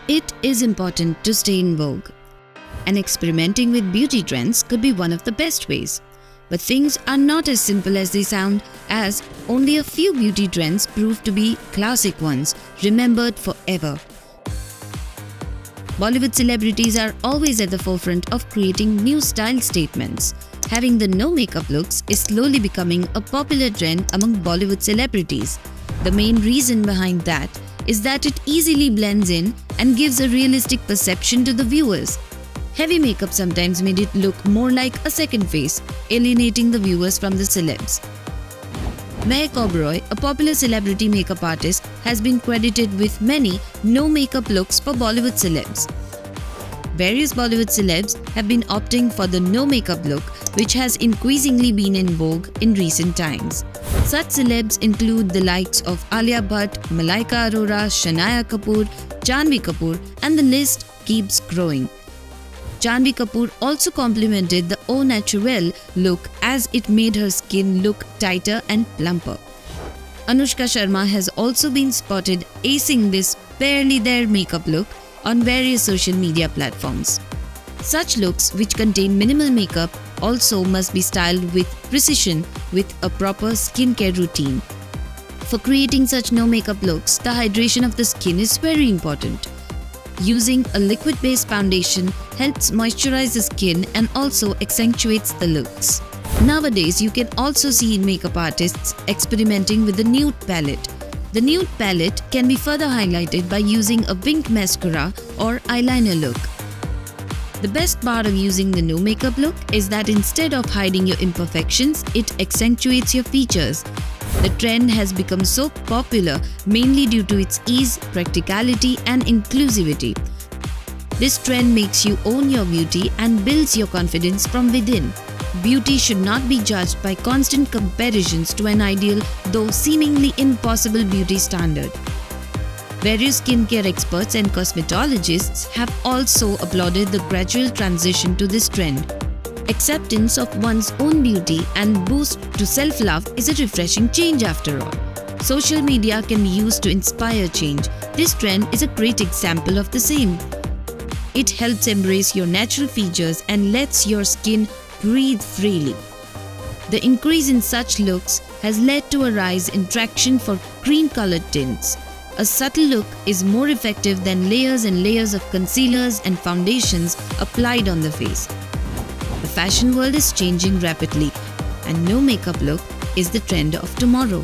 It is important to stay in vogue, and experimenting with beauty trends could be one of the best ways. But things are not as simple as they sound, as only a few beauty trends prove to be classic ones, remembered forever. Bollywood celebrities are always at the forefront of creating new style statements. Having the no makeup looks is slowly becoming a popular trend among Bollywood celebrities. The main reason behind that is that it easily blends in and gives a realistic perception to the viewers. Heavy makeup sometimes made it look more like a second face, alienating the viewers from the celebs. Janhvi Kapoor, a popular celebrity makeup artist, has been credited with many no makeup looks for Bollywood celebs. Various Bollywood celebs have been opting for the no makeup look, which has increasingly been in vogue in recent times. Such celebs include the likes of Alia Bhatt, Malaika Arora, Janhvi Kapoor, Janhvi Kapoor, and the list keeps growing. Janhvi Kapoor also complimented the au naturel look as it made her skin look tighter and plumper. Anushka Sharma has also been spotted acing this barely there makeup look on various social media platforms. Such looks, which contain minimal makeup, also must be styled with precision with a proper skincare routine. For creating such no makeup looks, the hydration of the skin is very important. Using a liquid-based foundation helps moisturize the skin and also accentuates the looks. Nowadays, you can also see makeup artists experimenting with the nude palette. The nude palette can be further highlighted by using a winged mascara or eyeliner look. The best part of using the no makeup look is that instead of hiding your imperfections, it accentuates your features. The trend has become so popular mainly due to its ease, practicality, and inclusivity. This trend makes you own your beauty and builds your confidence from within. Beauty should not be judged by constant comparisons to an ideal, though seemingly impossible beauty standard. Various skincare experts and cosmetologists have also applauded the gradual transition to this trend. Acceptance of one's own beauty and boost to self-love is a refreshing change after all. Social media can be used to inspire change. This trend is a great example of the same. It helps embrace your natural features and lets your skin breathe freely. The increase in such looks has led to a rise in traction for cream-colored tints. A subtle look is more effective than layers and layers of concealers and foundations applied on the face. The fashion world is changing rapidly, and no makeup look is the trend of tomorrow.